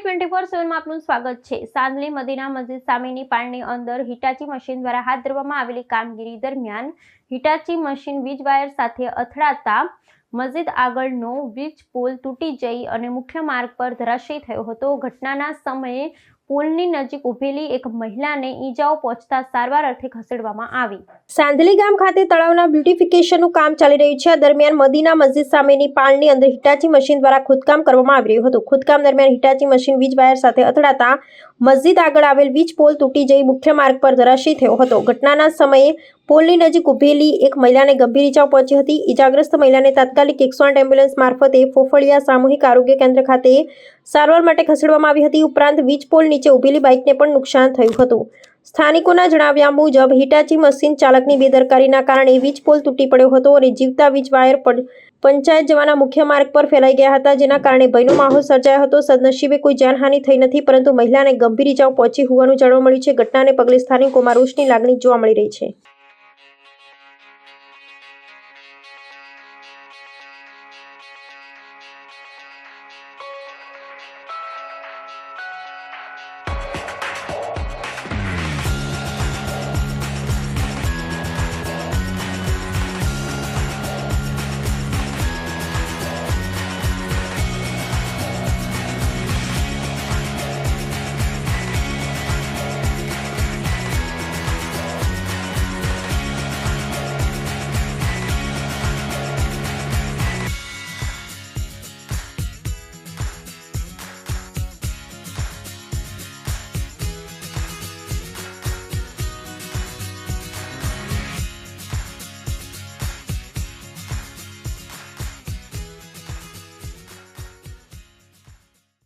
J24/7 માં આપનું સ્વાગત છે। સાંદલી મદીના મસ્જિદ સામેની પાળની અંદર હિટાચી મશીન દ્વારા હાથ ધરવામાં આવેલી કામગીરી દરમિયાન હિટાચી મશીન વીજ વાયર સાથે અથડાતા મસ્જિદ આગળનો વીજ પોલ તૂટી જઈ અને મુખ્ય માર્ગ પર ધરાશયી થયો હતો। ઘટનાના સમયે પુલની નજીક ઊભેલી એક મહિલાને ઈજાઓ પહોંચતા સારવાર અર્થે ખસેડવામાં આવી। સાંદલી ગામ ખાતે તળાવના બ્યુટિફિકેશનનું કામ ચાલી રહ્યું છે। આ દરમિયાન મદીના મસ્જિદ સામેની પાળની અંદર હિટાચી મશીન દ્વારા ખોદકામ કરવામાં આવી રહ્યું હતું। ખોદકામ દરમિયાન હિટાચી મશીન વીજ વાયર સાથે અથડાતા મસ્જિદ આગળ આવેલ વીજ પોલ તૂટી જઈ મુખ્ય માર્ગ પર ધરાશયી થયો હતો। ઘટનાના સમયે પોલની નજીક ઊભેલી એક મહિલાને ગંભીર ઈજાઓ પહોંચી હતી। ઈજાગ્રસ્ત મહિલાને તાત્કાલિક 108 એમ્બ્યુલન્સ મારફતે ફોફળિયા સામૂહિક આરોગ્ય કેન્દ્ર ખાતે સારવાર માટે ખસેડવામાં આવી હતી। ઉપરાંત વીજ પોલ નીચે ઊભેલી બાઇકને પણ નુકસાન થયું હતું। સ્થાનિકોના જણાવ્યા મુજબ હિટાચી મશીન ચાલકની બેદરકારીના કારણે વીજ પોલ તૂટી પડ્યો હતો અને જીવતા વીજ વાયર પંચાયત જવાના મુખ્ય માર્ગ પર ફેલાઈ ગયા હતા, જેના કારણે ભયનો માહોલ સર્જાયો હતો। સદનસીબે કોઈ જાનહાનિ થઈ નથી, પરંતુ મહિલાને ગંભીર ઈજાઓ પહોંચી હોવાનું જાણવા મળ્યું છે। ઘટનાને પગલે સ્થાનિકોમાં રોષની લાગણી જોવા મળી રહી છે।